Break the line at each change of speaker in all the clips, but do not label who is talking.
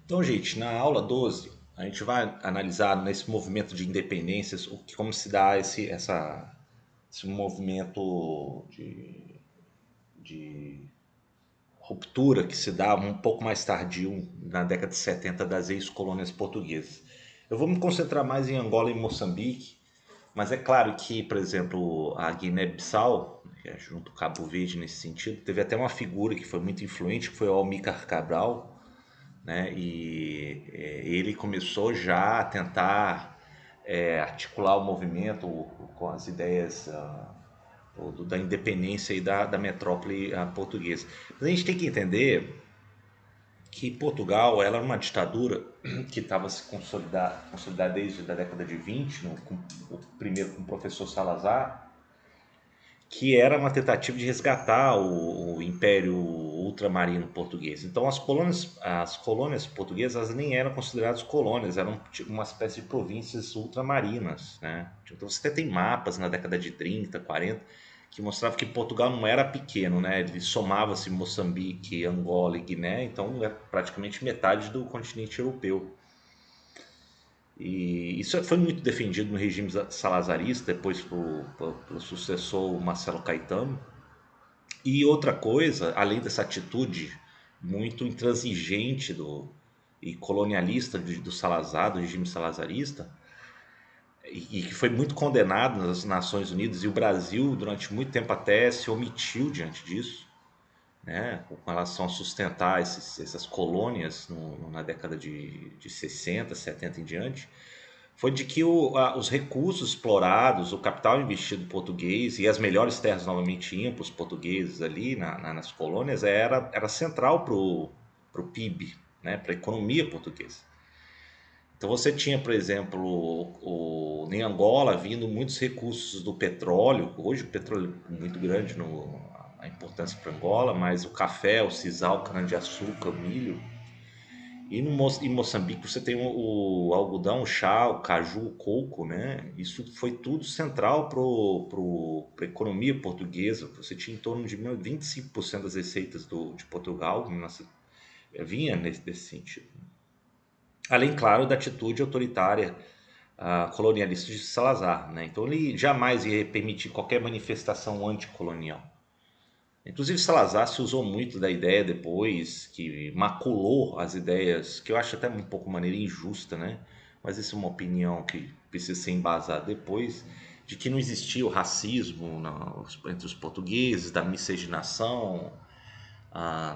Então, gente, na aula 12, a gente vai analisar nesse movimento de independências como se dá esse movimento de ruptura que se dá um pouco mais tardio, na década de 70, das ex-colônias portuguesas. Eu vou me concentrar mais em Angola e Moçambique, mas é claro que, por exemplo, a Guiné-Bissau, que é junto ao Cabo Verde nesse sentido, teve até uma figura que foi muito influente, que foi o Almícar Cabral, né? E ele começou já a tentar articular o movimento com as ideias da independência e da metrópole portuguesa. Mas a gente tem que entender que Portugal ela era uma ditadura que estava se consolidar desde a década de 20, o primeiro com o professor Salazar, que era uma tentativa de resgatar o Império Ultramarino português. Então as colônias portuguesas nem eram consideradas colônias, eram tipo uma espécie de províncias ultramarinas, né? Então você até tem mapas na década de 30, 40 que mostravam que Portugal não era pequeno, né? Ele somava-se Moçambique, Angola e Guiné, então é praticamente metade do continente europeu. E isso foi muito defendido no regime salazarista, depois pelo sucessor Marcelo Caetano. E outra coisa, além dessa atitude muito intransigente e colonialista do Salazar, do regime salazarista, e que foi muito condenado nas Nações Unidas, e o Brasil, durante muito tempo até, se omitiu diante disso, né, com relação a sustentar essas colônias na década de 60, 70 em diante, foi de que os recursos explorados, o capital investido português e as melhores terras novamente iam para os portugueses ali nas colônias, era central para o PIB, né, para a economia portuguesa. Então você tinha, por exemplo, em Angola vindo muitos recursos do petróleo. Hoje o petróleo é muito grande, a importância para Angola, mas o café, o sisal, o cana-de-açúcar, o milho. E em Moçambique você tem o algodão, o chá, o caju, o coco, né? Isso foi tudo central para a economia portuguesa. Você tinha em torno de 25% das receitas de Portugal vinha nesse sentido. Além, claro, da atitude autoritária colonialista de Salazar, né? Então ele jamais ia permitir qualquer manifestação anticolonial. Inclusive Salazar se usou muito da ideia depois, que maculou as ideias, que eu acho até um pouco maneira injusta, né? Mas isso é uma opinião que precisa ser embasada depois, de que não existia o racismo entre os portugueses, da miscigenação,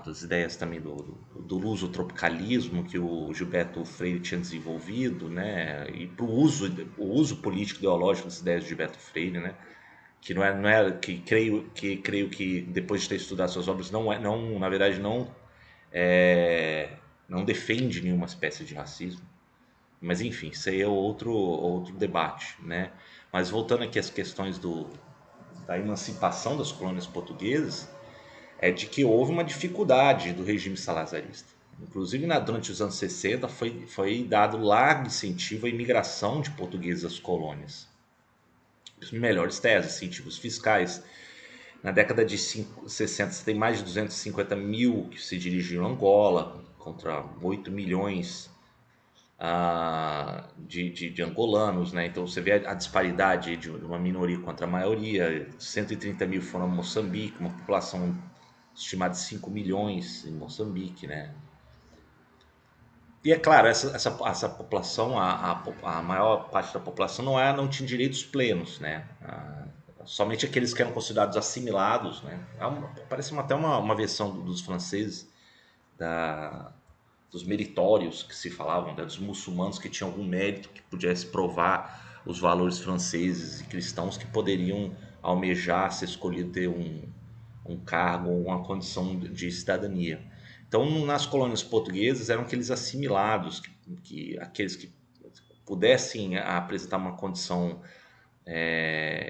das ideias também do luso-tropicalismo que o Gilberto Freire tinha desenvolvido, né? E para o uso político ideológico das ideias de Gilberto Freire, né? Que não é que creio que depois de ter estudado suas obras não na verdade não defende nenhuma espécie de racismo, mas enfim, isso aí é outro debate, né? Mas voltando aqui às questões da emancipação das colônias portuguesas, é de que houve uma dificuldade do regime salazarista. Inclusive, durante os anos 60, foi dado largo incentivo à imigração de portugueses às colônias. As melhores teses, incentivos fiscais. Na década de 60, você tem mais de 250 mil que se dirigiram a Angola, contra 8 milhões de angolanos, né? Então você vê a disparidade de uma minoria contra a maioria. 130 mil foram a Moçambique, uma população estimada de 5 milhões em Moçambique, né? E é claro, essa população, a maior parte da população não tinha direitos plenos, né? Somente aqueles que eram considerados assimilados, né? Parece até uma versão dos franceses, da, dos meritórios que se falavam, né? Dos muçulmanos que tinham algum mérito que pudesse provar os valores franceses e cristãos que poderiam almejar ser escolhido ter um cargo ou uma condição de cidadania. Então, nas colônias portuguesas eram aqueles assimilados, aqueles que pudessem apresentar uma condição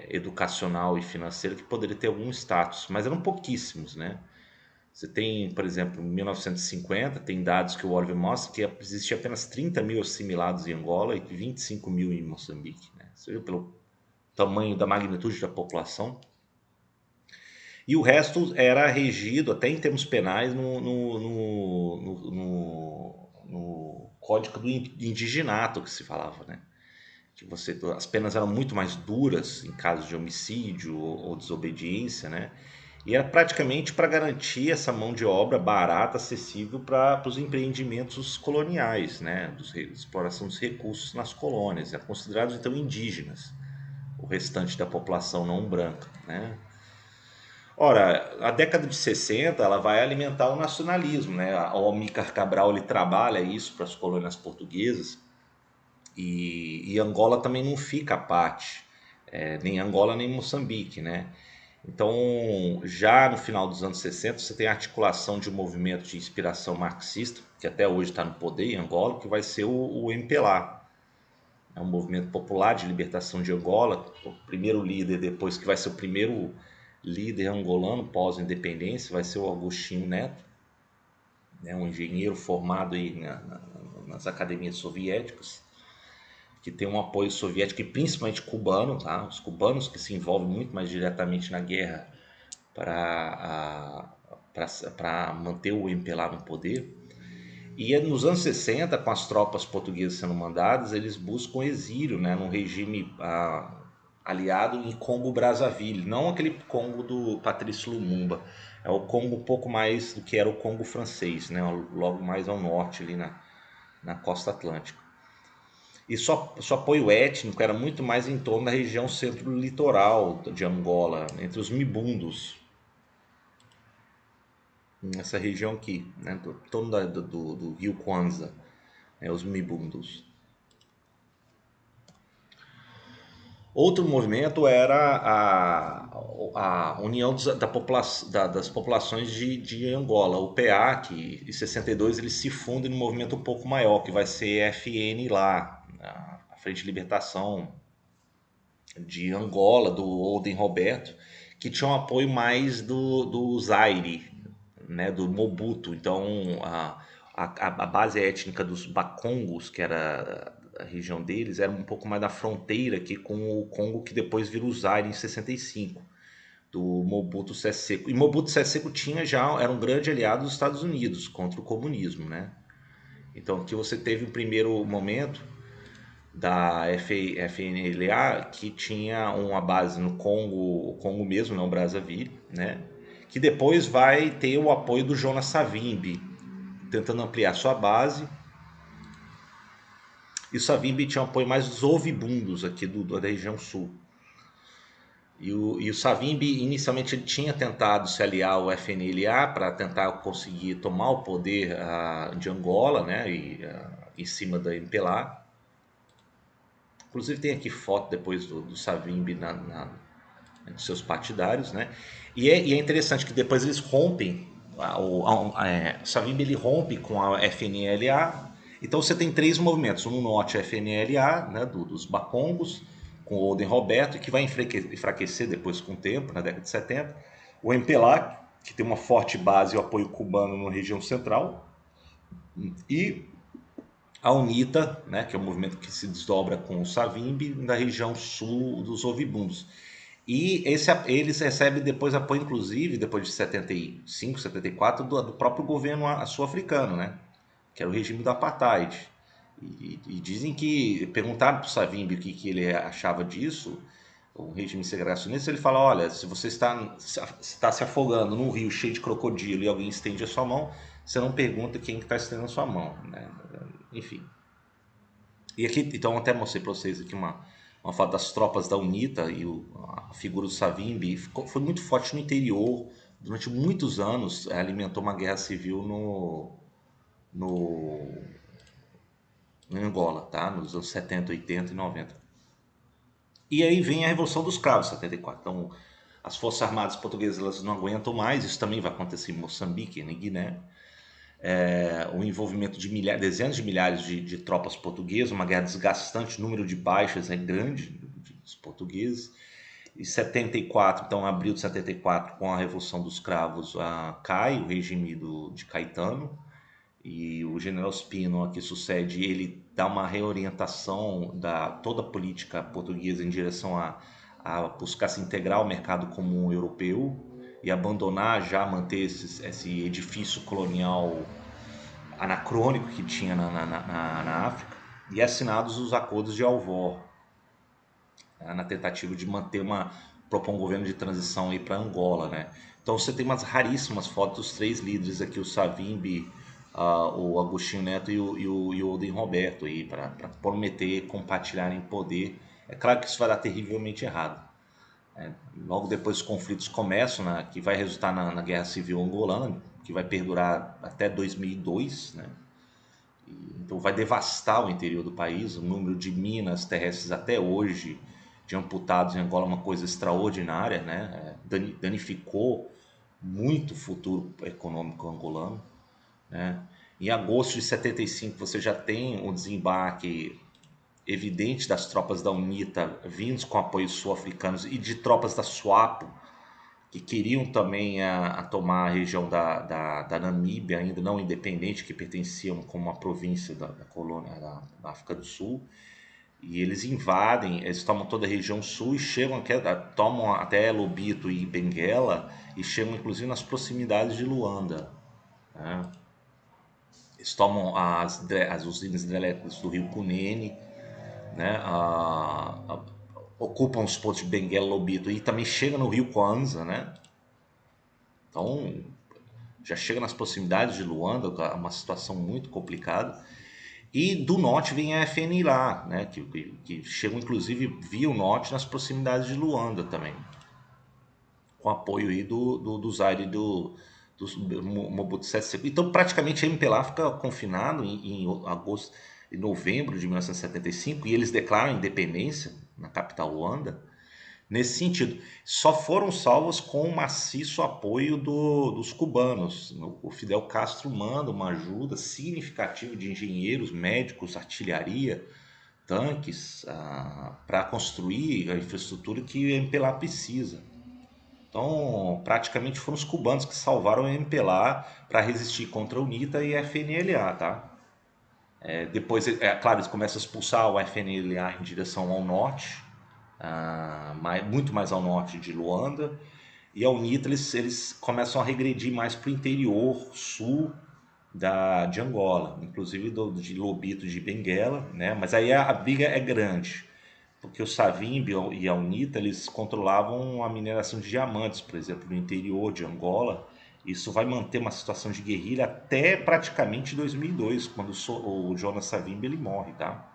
educacional e financeira que poderia ter algum status, mas eram pouquíssimos, né? Você tem, por exemplo, em 1950, tem dados que o Oliver mostra que existia apenas 30 mil assimilados em Angola e 25 mil em Moçambique, né? Seja pelo tamanho da magnitude da população. E o resto era regido, até em termos penais, código do indiginato que se falava, né? Que as penas eram muito mais duras em caso de homicídio ou desobediência, né? E era praticamente para garantir essa mão de obra barata, acessível para os empreendimentos coloniais, né? Exploração dos recursos nas colônias. Eram considerados então indígenas, o restante da população não branca, né? Ora, a década de 60 ela vai alimentar o nacionalismo, né? O Amílcar Cabral ele trabalha isso para as colônias portuguesas e Angola também não fica à parte, nem Angola nem Moçambique, né? Então, já no final dos anos 60, você tem a articulação de um movimento de inspiração marxista, que até hoje está no poder em Angola, que vai ser o MPLA. É um movimento popular de libertação de Angola, o primeiro líder depois, que vai ser o primeiro líder angolano pós-independência, vai ser o Agostinho Neto, né, um engenheiro formado aí nas academias soviéticas, que tem um apoio soviético e principalmente cubano, tá? Os cubanos que se envolvem muito mais diretamente na guerra para manter o MPLA no poder. E nos anos 60, com as tropas portuguesas sendo mandadas, eles buscam exílio, né, num regime aliado em Congo-Brazzaville, não aquele Congo do Patrício Lumumba, é o Congo um pouco mais do que era o Congo francês, né, logo mais ao norte, ali na costa atlântica. E seu apoio étnico era muito mais em torno da região centro-litoral de Angola, entre os Mibundos, nessa região aqui, né, em torno do rio Kwanza, né, os Mibundos. Outro movimento era a união das populações de Angola, o PA, que em 62 eles se fundem num movimento um pouco maior, que vai ser FN lá, a Frente de Libertação de Angola, do Oden Roberto, que tinha um apoio mais do Zaire, né, do Mobutu. Então a base étnica dos Bakongos, que era a região deles, era um pouco mais da fronteira aqui com o Congo, que depois vira o Zaire em 65, do Mobutu Sese Seko. E Mobutu Sese Seko era um grande aliado dos Estados Unidos contra o comunismo, né? Então aqui você teve o primeiro momento da FNLA, que tinha uma base no Congo mesmo, não Brazzaville, né? Que depois vai ter o apoio do Jonas Savimbi, tentando ampliar sua base. E o Savimbi tinha um apoio mais dos ovibundos aqui da região sul. E o Savimbi, inicialmente, ele tinha tentado se aliar ao FNLA para tentar conseguir tomar o poder de Angola, né? Em cima da MPLA. Inclusive tem aqui foto depois do Savimbi dos seus partidários, né? E é interessante que depois eles rompem, o Savimbi ele rompe com a FNLA. Então você tem três movimentos, no norte a FNLA, né, dos Bakongos, com o Oden Roberto, que vai enfraquecer depois com o tempo, na década de 70. O MPLA, que tem uma forte base e o apoio cubano na região central. E a UNITA, né, que é um movimento que se desdobra com o Savimbi na região sul dos Ovibundos. E eles recebem depois apoio, inclusive, depois de 75, 74, do próprio governo sul-africano, né, que era o regime do Apartheid. E dizem que, perguntaram para o Savimbi o que ele achava disso, o regime segregacionista, ele fala, olha, se você está se afogando num rio cheio de crocodilo e alguém estende a sua mão, você não pergunta quem está estendendo a sua mão, né? Enfim. E aqui, então, até mostrei para vocês aqui uma foto das tropas da UNITA e a figura do Savimbi. Foi muito forte no interior, durante muitos anos alimentou uma guerra civil em Angola, tá? Nos anos 70, 80 e 90. E aí vem a Revolução dos Cravos, 74. Então, as Forças Armadas Portuguesas elas não aguentam mais, isso também vai acontecer em Moçambique e na Guiné. O envolvimento de dezenas de milhares de tropas portuguesas, uma guerra desgastante, o número de baixas é grande dos portugueses. Em 74, então, abril de 74, com a Revolução dos Cravos, cai o regime de Caetano, e o general Spino, que sucede, ele dá uma reorientação da toda a política portuguesa em direção a buscar se integrar ao mercado comum europeu e abandonar já manter esse edifício colonial anacrônico que tinha na África, e assinados os acordos de Alvor, na tentativa de propor um governo de transição aí para Angola, né? Então você tem umas raríssimas fotos dos três líderes aqui, o Savimbi, o Agostinho Neto e o Oden Roberto aí, para prometer compartilharem poder. É claro que isso vai dar terrivelmente errado. Logo depois os conflitos começam, né, que vai resultar na Guerra Civil Angolana, que vai perdurar até 2002, né? Então vai devastar o interior do país. O número de minas terrestres até hoje de amputados em Angola é uma coisa extraordinária, né? Danificou muito o futuro econômico angolano, né? Em agosto de 75 você já tem um desembarque evidente das tropas da UNITA vindos com apoios sul-africanos e de tropas da SWAPO que queriam também tomar a região da Namíbia, ainda não independente, que pertenciam como uma província da colônia da África do Sul. E eles invadem, eles tomam toda a região sul e chegam aqui, tomam até Lobito e Benguela e chegam inclusive nas proximidades de Luanda, né? Eles tomam as usinas hidrelétricas do rio Cunene, né? Ocupam os pontos de Benguela, Lobito e também chegam no rio Kwanza, né? Então já chega nas proximidades de Luanda, uma situação muito complicada. E do norte vem a FNLA, né, que chegam inclusive via o norte nas proximidades de Luanda também, com apoio aí do Zaire e do Mobutu Sese Seko. Então praticamente a MPLA fica confinado em agosto e novembro de 1975 e eles declaram independência na capital Luanda. Nesse sentido, só foram salvos com o maciço apoio dos cubanos. O Fidel Castro manda uma ajuda significativa de engenheiros, médicos, artilharia, tanques, para construir a infraestrutura que a MPLA precisa. Então, praticamente foram os cubanos que salvaram a MPLA para resistir contra a UNITA e a FNLA, tá? Depois, claro, eles começam a expulsar o FNLA em direção ao norte, muito mais ao norte de Luanda, e a UNITA eles começam a regredir mais para o interior sul de Angola, inclusive de Lobito de Benguela, né? Mas aí a briga é grande, porque o Savimbi e a UNITA eles controlavam a mineração de diamantes, por exemplo, no interior de Angola. Isso vai manter uma situação de guerrilha até praticamente 2002, quando o Jonas Savimbi ele morre, tá?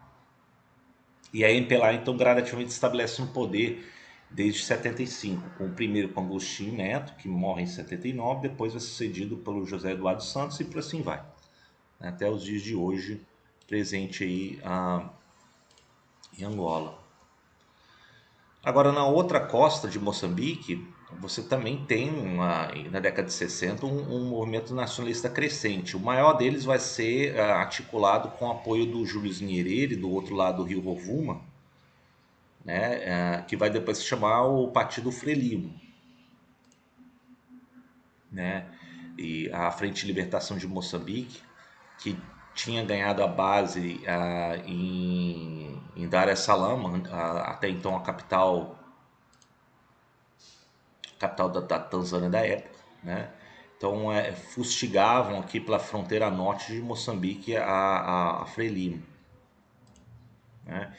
E a MPLA então gradativamente estabelece um poder desde 75, com o primeiro com Agostinho Neto, que morre em 79, depois é sucedido pelo José Eduardo Santos e por assim vai, né, até os dias de hoje, presente aí em Angola. Agora, na outra costa de Moçambique, você também tem, na década de 60, um movimento nacionalista crescente. O maior deles vai ser articulado com o apoio do Júlio Nyerere, do outro lado do rio Rovuma, né, que vai depois se chamar o Partido Frelimo, né, e a Frente de Libertação de Moçambique, que tinha ganhado a base em Dar es Salaam, até então a capital da Tanzânia da época, né? Então fustigavam aqui pela fronteira norte de Moçambique a Frelimo, né?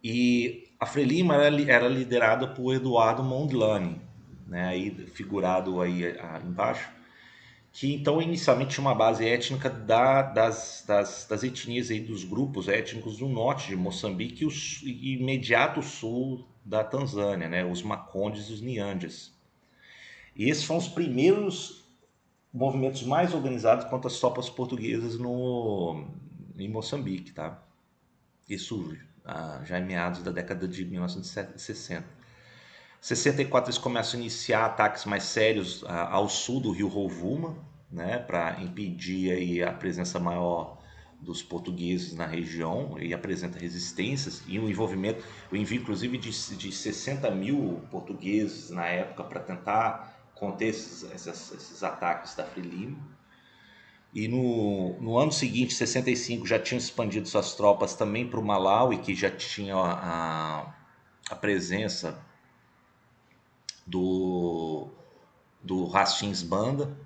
E a Frelimo era liderada por Eduardo Mondlane, né? Aí figurado aí embaixo, que então inicialmente tinha uma base étnica das etnias aí, dos grupos étnicos do norte de Moçambique e imediato sul da Tanzânia, né? Os Macondes e os Nyanjas. E esses foram os primeiros movimentos mais organizados contra as tropas portuguesas em Moçambique, tá? Isso já em meados da década de 1960. Em 64 eles começam a iniciar ataques mais sérios ao sul do rio Rovuma, né, para impedir aí a presença maior dos portugueses na região, e apresenta resistências e o envio inclusive de 60 mil portugueses na época para tentar conter esses ataques da Frelimo. E no ano seguinte, 65, já tinham expandido suas tropas também para o Malawi, que já tinha a presença do Hastings Banda,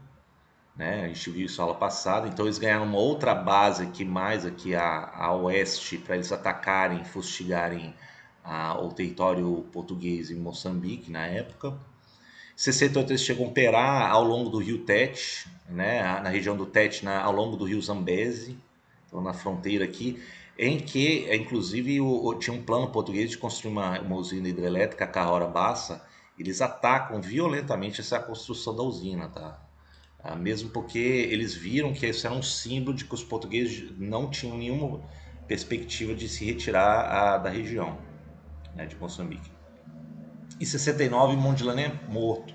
né? A gente viu isso na aula passada. Então eles ganharam uma outra base aqui, mais aqui a oeste, para eles atacarem, fustigarem o território português em Moçambique na época. Em 68 eles chegam a operar ao longo do rio Tete, né? Na região do Tete, ao longo do rio Zambeze, então na fronteira aqui, em que, inclusive, tinha um plano português de construir uma usina hidrelétrica, a Cahora Bassa. Eles atacam violentamente essa construção da usina, tá? Mesmo porque eles viram que isso era um símbolo de que os portugueses não tinham nenhuma perspectiva de se retirar da região, né, de Moçambique. Em 69, Mondlane é morto.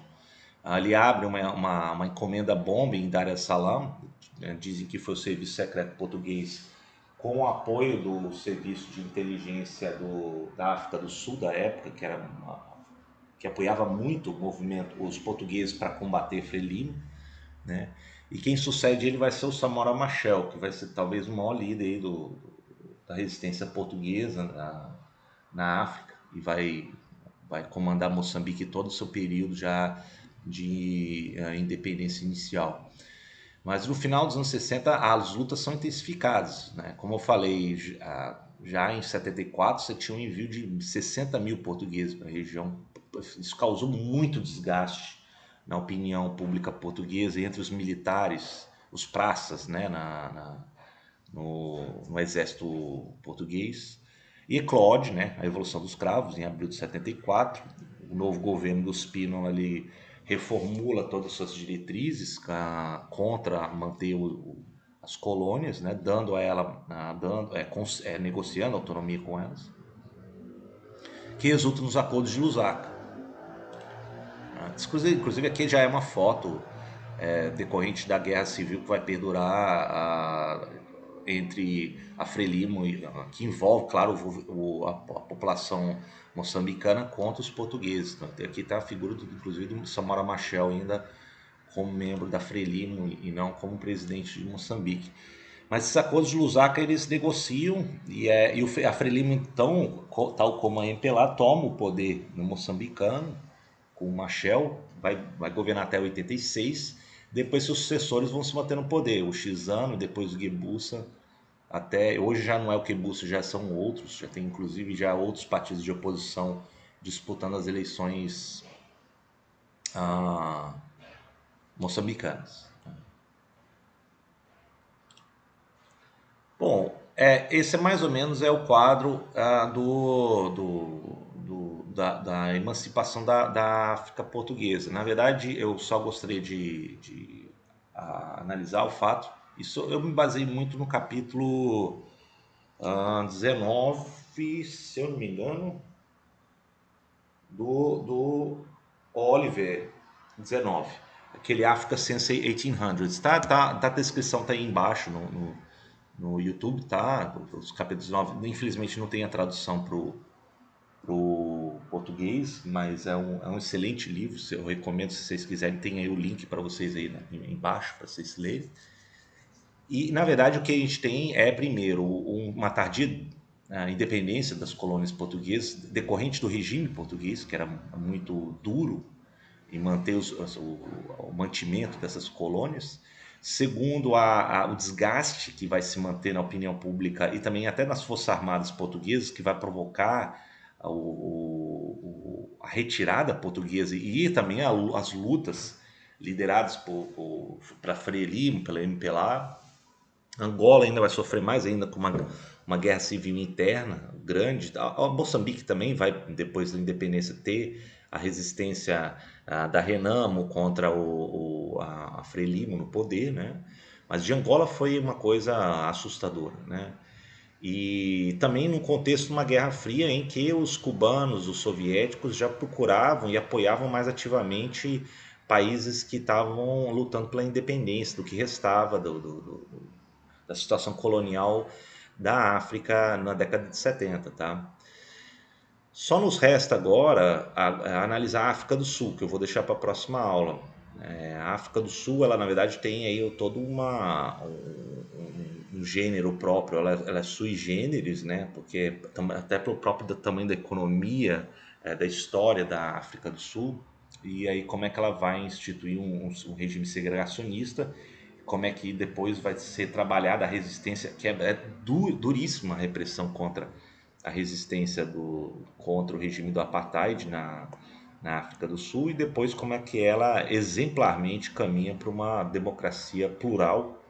Ali abre uma encomenda bomba em Dar es Salaam, né, dizem que foi o serviço secreto português com o apoio do serviço de inteligência da África do Sul da época, que apoiava muito o movimento, os portugueses para combater Frelimo, né? E quem sucede ele vai ser o Samora Machel, que vai ser talvez o maior líder aí da resistência portuguesa na África e vai comandar Moçambique todo o seu período já de independência inicial. Mas no final dos anos 60 as lutas são intensificadas, né? Como eu falei, já em 74 você tinha um envio de 60 mil portugueses para a região. Isso causou muito desgaste na opinião pública portuguesa entre os militares, os praças, né, no exército português. E eclode, né, a Revolução dos Cravos, em abril de 74. O novo governo dos Pinon ali reformula todas as suas diretrizes contra manter as colônias, né, dando a ela, negociando autonomia com elas, que resulta nos acordos de Lusaka. Inclusive aqui já é uma foto decorrente da guerra civil que vai perdurar entre a Frelimo, que envolve, claro, a população moçambicana contra os portugueses. Então, aqui está a figura, inclusive, do Samora Machel ainda como membro da Frelimo e não como presidente de Moçambique. Mas esses acordos de Lusaka eles negociam a Frelimo, então, tal como a MPLA, toma o poder no moçambicano com o Machel, vai governar até 86. Depois seus sucessores vão se manter no poder, o Chizano, depois o Guebuça, até hoje já não é o Guebuça, já são outros, já tem inclusive já outros partidos de oposição disputando as eleições ah, moçambicanas. Bom, esse é mais ou menos o quadro da emancipação da África portuguesa. Na verdade, eu só gostaria de analisar o fato. Isso eu me baseei muito no capítulo 19, se eu não me engano, do Oliver 19, aquele Africa Since 1800. A descrição tá aí embaixo no YouTube, tá? Os capítulos 9, infelizmente não tem a tradução pro português, mas é um excelente livro. Eu recomendo, se vocês quiserem, tem aí o link para vocês aí, né, embaixo para vocês lerem. E na verdade o que a gente tem é primeiro uma tardia independência das colônias portuguesas decorrente do regime português, que era muito duro em manter o mantimento dessas colônias. Segundo, o desgaste que vai se manter na opinião pública e também até nas forças armadas portuguesas, que vai provocar a retirada portuguesa e também as lutas lideradas para Frelimo, pela MPLA. Angola ainda vai sofrer mais ainda com uma guerra civil interna grande. A Moçambique também vai, depois da independência, ter a resistência da Renamo contra a Frelimo no poder, né? Mas de Angola foi uma coisa assustadora, né? E também num contexto de uma guerra fria em que os cubanos, os soviéticos já procuravam e apoiavam mais ativamente países que estavam lutando pela independência do que restava da situação colonial da África na década de 70, tá? Só nos resta agora analisar a África do Sul, que eu vou deixar para a próxima aula. A África do Sul, ela na verdade tem aí todo um gênero próprio, ela é sui generis, né? Porque até pelo próprio tamanho da economia, da história da África do Sul, e aí como é que ela vai instituir um regime segregacionista como é que depois vai ser trabalhada a resistência, que duríssima a repressão contra a resistência contra o regime do apartheid na África do Sul, e depois como é que ela exemplarmente caminha para uma democracia plural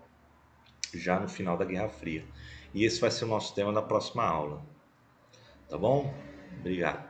já no final da Guerra Fria. E esse vai ser o nosso tema da próxima aula. Tá bom? Obrigado.